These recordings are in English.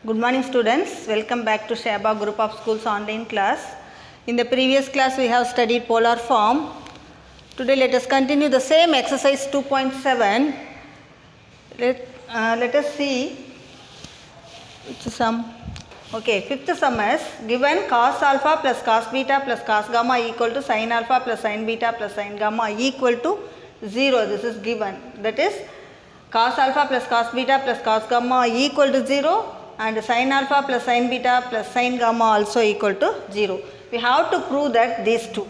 Good morning students, welcome back to Shaba Group of Schools online class. In the previous class we have studied polar form. Today let us continue the same exercise 2.7. Let us see which sum. Okay, fifth sum is given cos alpha plus cos beta plus cos gamma equal to sin alpha plus sin beta plus sin gamma equal to 0. This is given. That is cos alpha plus cos beta plus cos gamma equal to 0 and sin alpha plus sin beta plus sin gamma also equal to 0. We have to prove that these two.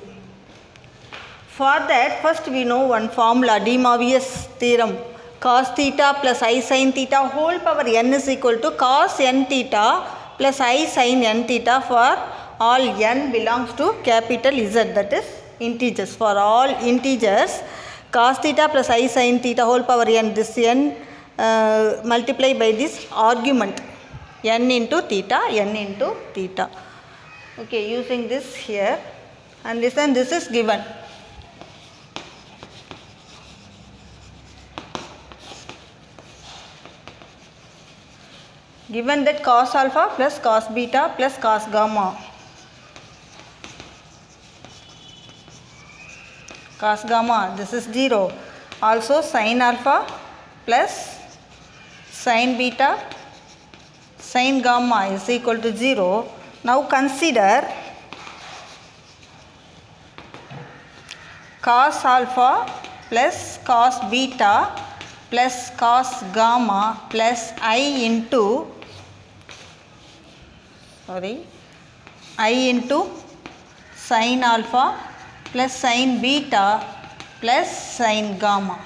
For that first we know one formula, De Moivre's theorem. Cos theta plus I sin theta whole power n is equal to cos n theta plus I sin n theta for all n belongs to capital Z, that is integers. For all integers, cos theta plus I sin theta whole power n, this n multiply by this argument n into theta, n into theta. Okay, using this here and listen, this is given. Given that cos alpha plus cos beta plus cos gamma. Cos gamma, this is 0. Also sin alpha plus sin beta sin gamma is equal to 0. Now consider cos alpha plus cos beta plus cos gamma plus I into sin alpha plus sin beta plus sin gamma.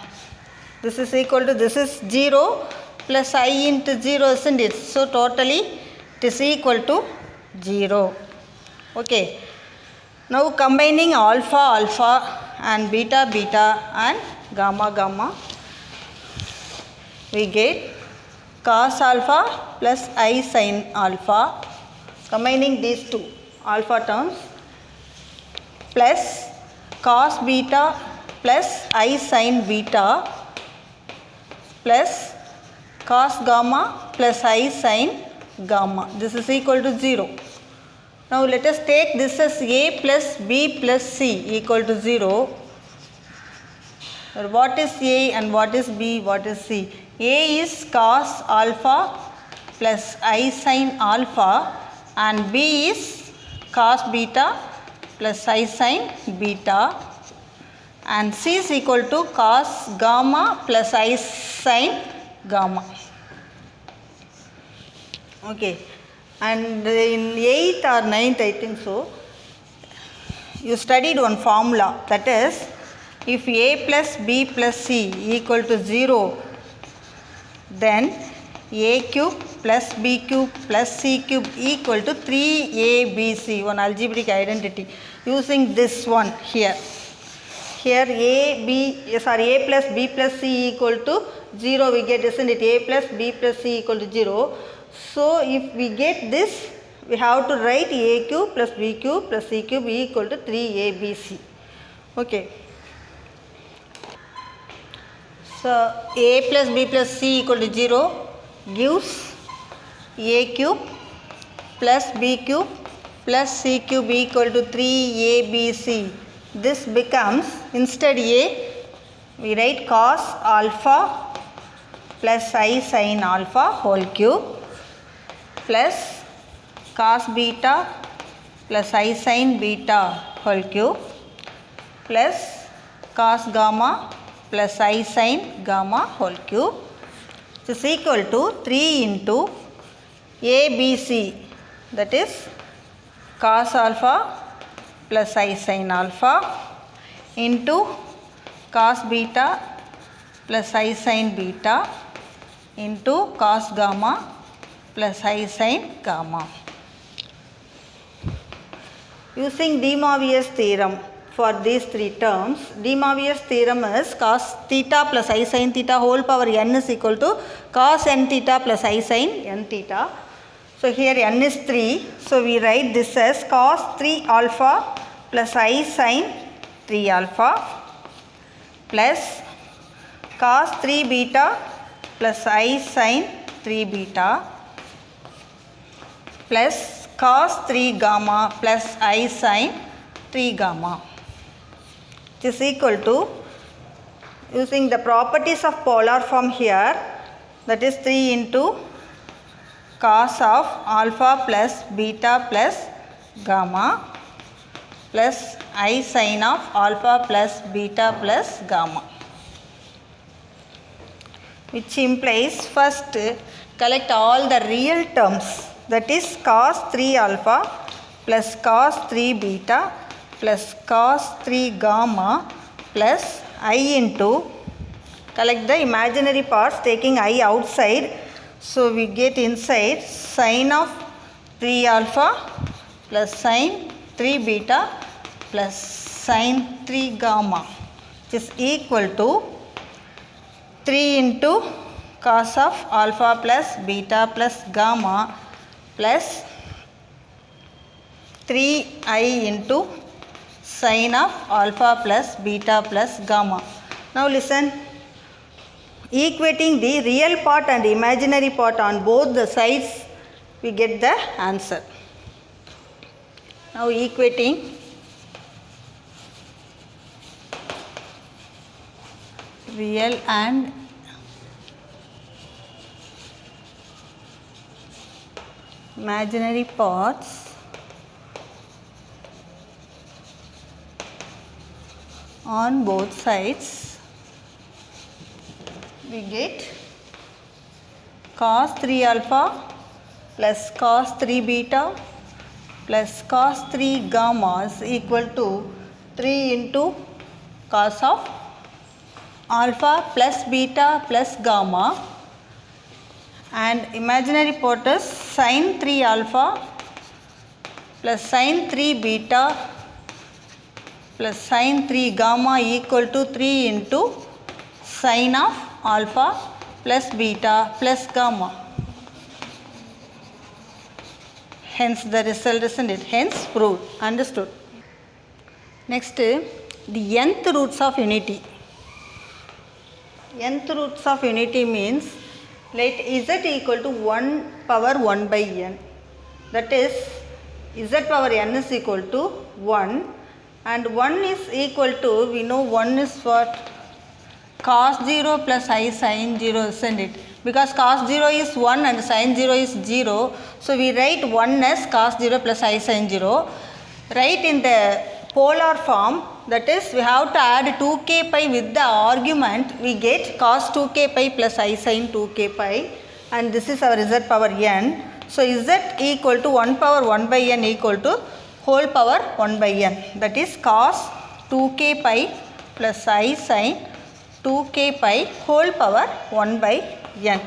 This is equal to, this is 0 plus I into 0, isn't it? So totally it is equal to 0. Okay. Now combining alpha alpha and beta beta and gamma gamma, we get cos alpha plus I sin alpha. Combining these two alpha terms plus cos beta plus I sin beta plus cos gamma plus I sin gamma. This is equal to 0. Now let us take this as A plus B plus C equal to 0. What is A and what is B, what is C? A is cos alpha plus I sin alpha and B is cos beta plus I sin beta and C is equal to cos gamma plus I sin gamma. Okay, and in 8th or 9th I think so, you studied one formula, that is if A plus B plus C equal to 0, then A cube plus B cube plus C cube equal to 3ABC, one algebraic identity. Using this one here. Here A plus B plus C equal to 0 we get, isn't it? A plus B plus C equal to 0. So if we get this, we have to write A cube plus B cube plus C cube equal to 3ABC. Okay. So A plus B plus C equal to 0 gives A cube plus B cube plus C cube equal to 3ABC. This becomes, instead A, we write cos alpha plus I sin alpha whole cube plus cos beta plus I sin beta whole cube plus cos gamma plus I sin gamma whole cube, which is equal to 3 into ABC, that is cos alpha plus I sin alpha into cos beta plus I sin beta into cos gamma plus I sin gamma. Using De Moivre's theorem for these three terms, De Moivre's theorem is cos theta plus I sin theta whole power n is equal to cos n theta plus I sin n theta. So here n is 3, so we write this as cos 3 alpha plus I sin 3 alpha plus cos 3 beta plus I sin 3 beta plus cos 3 gamma plus I sin 3 gamma. It is equal to, using the properties of polar form here, that is 3 into cos of alpha plus beta plus gamma plus I sin of alpha plus beta plus gamma, which implies first collect all the real terms, that is cos 3 alpha plus cos 3 beta plus cos 3 gamma plus I into, collect the imaginary parts taking I outside, so we get inside sin of 3 alpha plus sin 3 beta plus sin 3 gamma, which is equal to 3 into cos of alpha plus beta plus gamma plus 3i into sin of alpha plus beta plus gamma. Now listen, equating the real part and imaginary part on both the sides, we get the answer. Now equating real and imaginary parts on both sides, we get cos 3 alpha plus cos 3 beta plus cos 3 gamma is equal to 3 into cos of alpha plus beta plus gamma, and imaginary part is sin 3 alpha plus sin 3 beta plus sin 3 gamma equal to 3 into sin of alpha plus beta plus gamma. Hence the result, isn't it? Hence proved. Understood. Next, the nth roots of unity. Nth roots of unity means let z equal to 1 power 1 by n. That is, z power n is equal to 1, and 1 is equal to, we know 1 is what? Cos 0 plus I sin 0, isn't it? Because cos 0 is 1 and sin 0 is 0. So we write 1 as cos 0 plus I sin 0. Write in the polar form, that is we have to add 2k pi with the argument, we get cos 2k pi plus I sin 2k pi, and this is our z power n. So z equal to 1 power 1 by n equal to whole power 1 by n, that is cos 2k pi plus I sin 2k pi whole power 1 by n.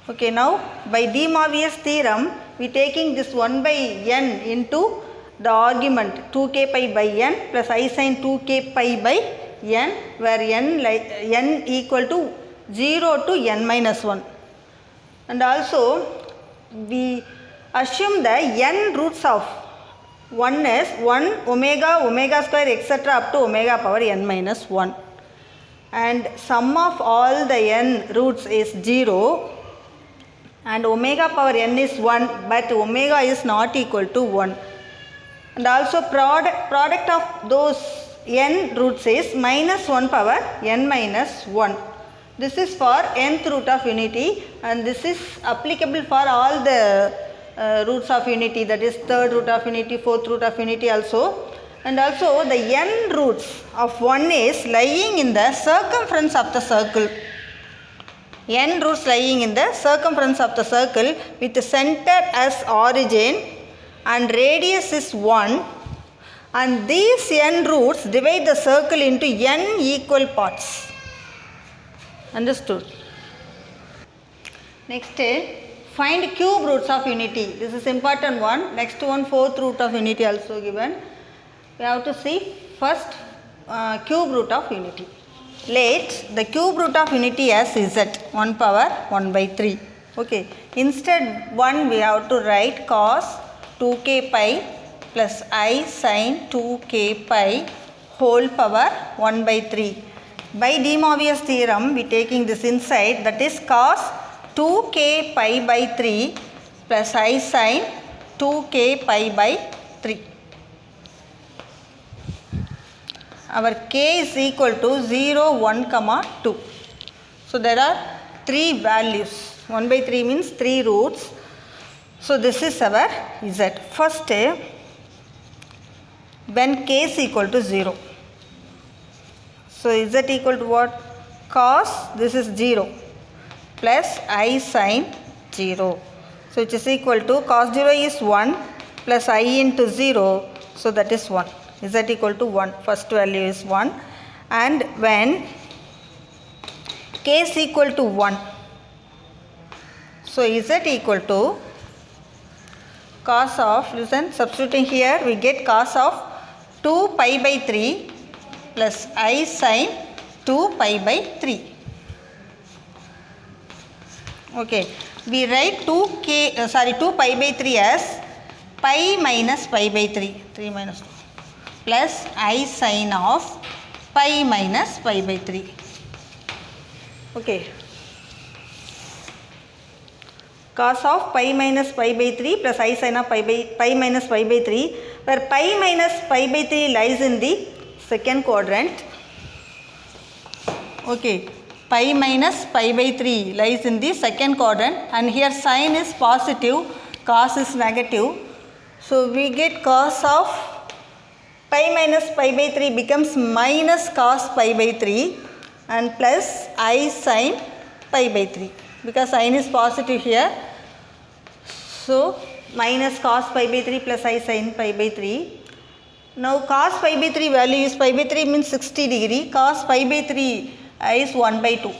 Okay, now by De Moivre's theorem, we taking this 1 by n into the argument 2k pi by n plus I sin 2k pi by n, where n equal to 0 to n minus 1. And also we assume the n roots of 1 is 1 omega, omega square, etc. up to omega power n minus 1. And sum of all the n roots is 0, and omega power n is 1, but omega is not equal to 1. And also product of those n roots is minus 1 power n minus 1. This is for nth root of unity, and this is applicable for all the roots of unity, that is third root of unity, fourth root of unity also. And also the n roots of 1 is lying in the circumference of the circle. N roots lying in the circumference of the circle with the center as origin and radius is 1, and these n roots divide the circle into n equal parts. Understood? Next, find cube roots of unity. This is important one. Next one, fourth root of unity also given. We have to see first cube root of unity. Let the cube root of unity as z, 1 power 1 by 3. Okay. Instead 1 we have to write cos 2k pi plus I sin 2k pi whole power 1 by 3. By De Moivre's theorem, we taking this inside, that is cos 2k pi by 3 plus I sin 2k pi by 3. Our k is equal to 0, 1, 2. So there are 3 values. 1 by 3 means 3 roots. So this is our z. First, when k is equal to 0. So z equal to what? Cos, this is 0, plus I sin 0. So it is equal to cos 0 is 1 plus I into 0. So that is 1. Z equal to 1. First value is 1. And when k is equal to 1. So z equal to cos of, listen, substituting here we get cos of 2 pi by 3 plus I sin 2 pi by 3. Okay, we write 2 pi by 3 as pi minus pi by 3, 3 minus 2, plus I sin of pi minus pi by 3. Okay, cos of pi minus pi by 3 plus I sin of pi minus pi by 3, where pi minus pi by 3 lies in the second quadrant. Okay, pi minus pi by 3 lies in the second quadrant, and here sin is positive, cos is negative. So we get cos of pi minus pi by 3 becomes minus cos pi by 3 and plus I sin pi by 3, because sin is positive here. So minus cos pi by 3 plus I sin pi by 3. Now cos pi by 3 value is pi by 3 means 60 degree, cos pi by 3 is 1 by 2,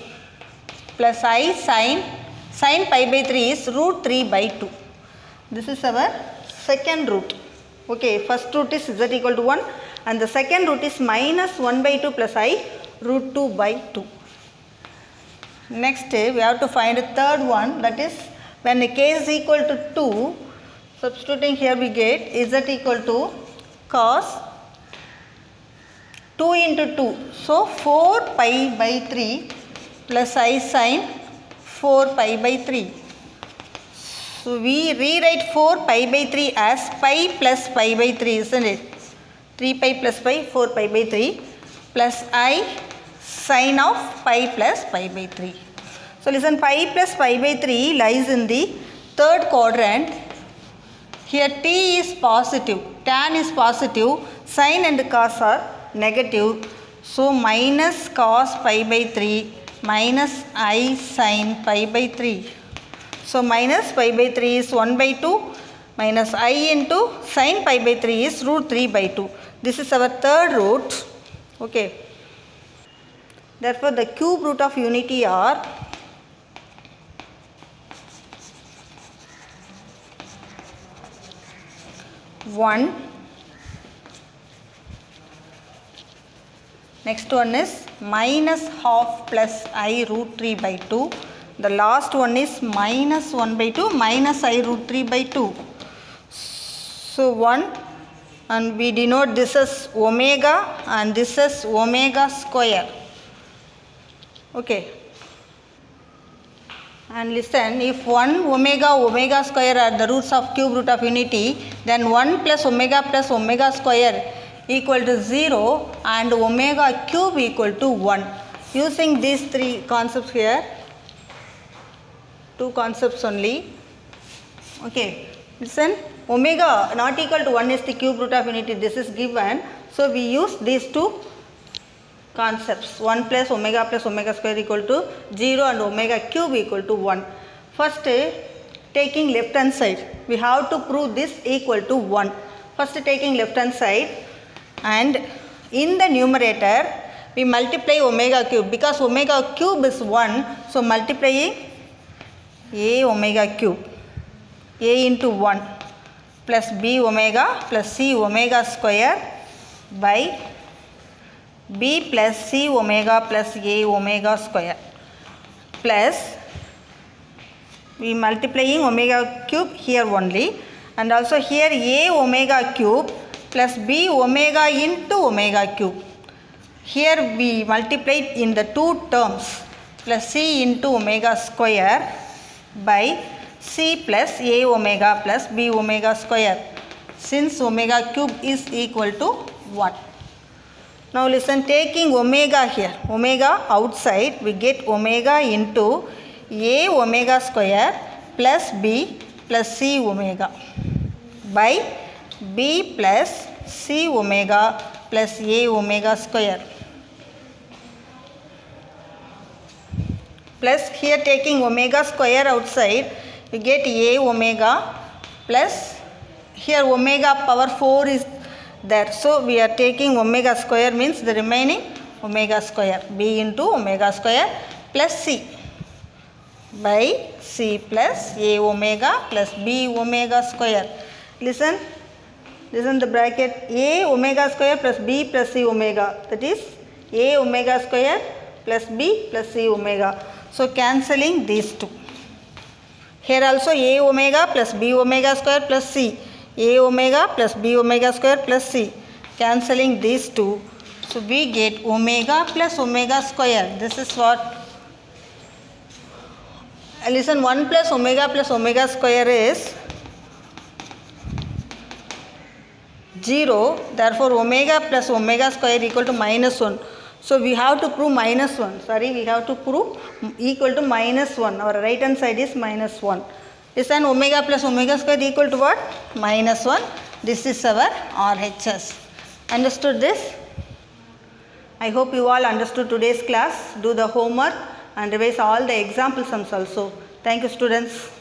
plus I sin pi by 3 is root 3 by 2. This is our second root. Okay, first root is z equal to 1 and the second root is minus 1 by 2 plus I root 2 by 2. Next we have to find a third one, that is when k is equal to 2, substituting here we get z equal to cos 2 into 2. So 4 pi by 3 plus I sin 4 pi by 3. So we rewrite 4 pi by 3 as pi plus pi by 3, isn't it? 3 pi plus pi, 4 pi by 3 plus I sin of pi plus pi by 3. So listen, pi plus pi by 3 lies in the third quadrant. Here t is positive, tan is positive, sin and cos are negative. So minus cos pi by 3 minus I sin pi by 3. So minus pi by 3 is 1 by 2 minus I into sin pi by 3 is root 3 by 2. This is our third root. Okay. Therefore the cube root of unity are 1. Next one is minus half plus I root 3 by 2. The last one is minus 1 by 2 minus I root 3 by 2. So 1, and we denote this as omega and this is omega square. Okay. And listen, if 1 omega square are the roots of cube root of unity, then 1 plus omega square equal to 0 and omega cube equal to 1. Using these three concepts here, two concepts only. Okay, listen, omega not equal to 1 is the cube root of unity, this is given. So we use these two concepts, 1 plus omega square equal to 0 and omega cube equal to 1. First, taking left hand side, we have to prove this equal to 1. First taking left hand side, and in the numerator we multiply omega cube, because omega cube is 1, so multiplying a omega cube, a into 1 plus b omega plus c omega square by b plus c omega plus a omega square, plus we multiplying omega cube here only, and also here a omega cube plus b omega into omega cube. Here we multiplied in the two terms plus c into omega square by C plus A omega plus B omega square, since omega cube is equal to 1. Now listen, taking omega here, omega outside, we get omega into A omega square plus B plus C omega by B plus C omega plus A omega square. Plus here taking omega square outside, we get A omega plus here omega power 4 is there. So we are taking omega square, means the remaining omega square, B into omega square plus C by C plus A omega plus B omega square. Listen the bracket, A omega square plus B plus C omega, that is A omega square plus B plus C omega. So cancelling these two. Here also A omega plus B omega square plus C, A omega plus B omega square plus C, cancelling these two. So we get omega plus omega square. This is what, listen, 1 plus omega square is 0. Therefore omega plus omega square equal to minus 1. So we have to prove minus 1. We have to prove equal to minus 1. Our right hand side is minus 1. Listen, omega plus omega square equal to what? Minus 1. This is our RHS. Understood this? I hope you all understood today's class. Do the homework and revise all the example sums also. Thank you, students.